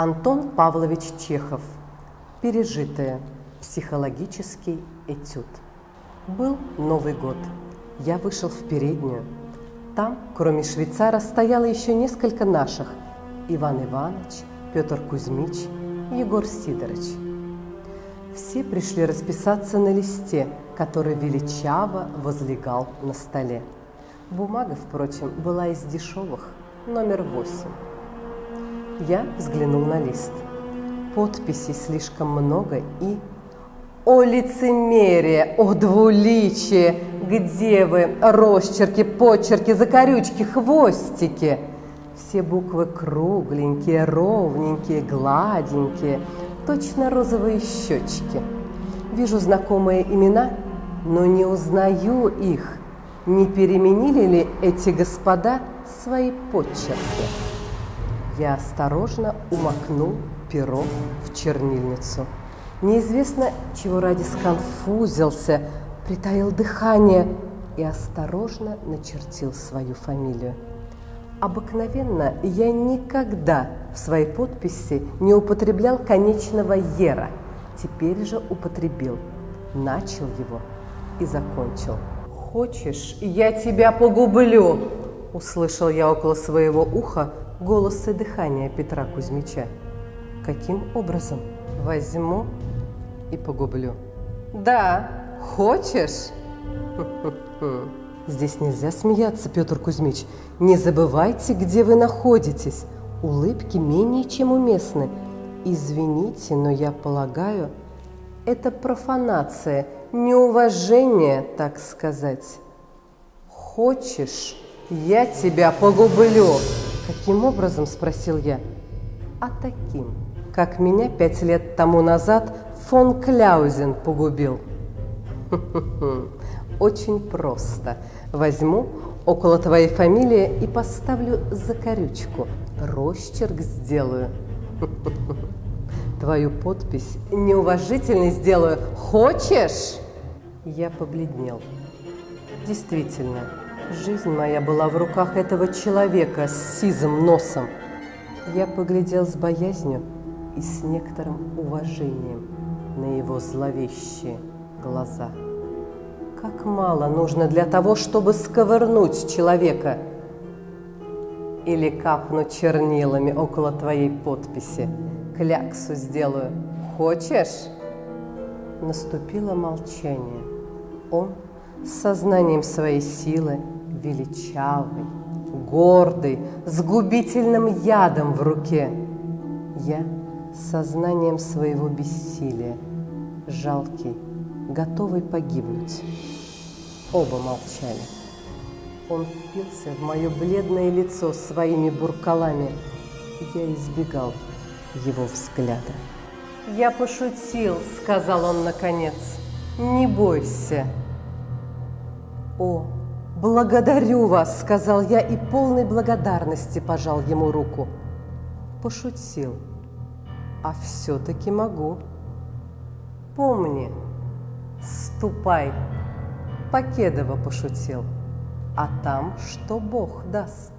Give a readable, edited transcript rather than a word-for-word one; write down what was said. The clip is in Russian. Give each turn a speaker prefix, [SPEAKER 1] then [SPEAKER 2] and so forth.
[SPEAKER 1] Антон Павлович Чехов. Пережитое. Психологический этюд. Был Новый год. Я вышел в переднюю. Там, кроме швейцара, стояло еще несколько наших: Иван Иванович, Петр Кузьмич, Егор Сидорович. Все пришли расписаться на листе, который величаво возлегал на столе. Бумага, впрочем, была из дешевых, номер 8. Я взглянул на лист. Подписей слишком много и... О лицемерие, о двуличие! Где вы? Росчерки, почерки, закорючки, хвостики! Все буквы кругленькие, ровненькие, гладенькие, точно розовые щечки. Вижу знакомые имена, но не узнаю их. Не переменили ли эти господа свои почерки? Я осторожно умокнул перо в чернильницу. Неизвестно, чего ради сконфузился, притаил дыхание и осторожно начертил свою фамилию. Обыкновенно я никогда в своей подписи не употреблял конечного «ера». Теперь же употребил, начал его и закончил. «Хочешь, я тебя погублю?» – услышал я около своего уха голос и дыхание Петра Кузьмича. «Каким образом?» «Возьму и погублю». «Да, хочешь?» «Здесь нельзя смеяться, Петр Кузьмич. Не забывайте, где вы находитесь. Улыбки менее чем уместны. Извините, но я полагаю, это профанация, неуважение, так сказать. Хочешь, я тебя погублю?» «Каким образом?» – спросил я. «А таким, как меня 5 лет тому назад фон Кляузен погубил». «Очень просто. Возьму около твоей фамилии и поставлю закорючку. Росчерк сделаю. Твою подпись неуважительной сделаю. Хочешь?» Я побледнел. Действительно, жизнь моя была в руках этого человека с сизым носом. Я поглядел с боязнью и с некоторым уважением на его зловещие глаза. Как мало нужно для того, чтобы сковырнуть человека. Или капну чернилами около твоей подписи. Кляксу сделаю. Хочешь? Наступило молчание. Он с сознанием своей силы, величавый, гордый, с губительным ядом в руке. Я с сознанием своего бессилия, жалкий, готовый погибнуть. Оба молчали. Он впился в мое бледное лицо своими буркалами. Я избегал его взгляда. «Я пошутил», — сказал он наконец. «Не бойся». «О, благодарю вас», — сказал я и полной благодарности пожал ему руку. «Пошутил, а все-таки могу. Помни, ступай». Покедово пошутил, а там что Бог даст.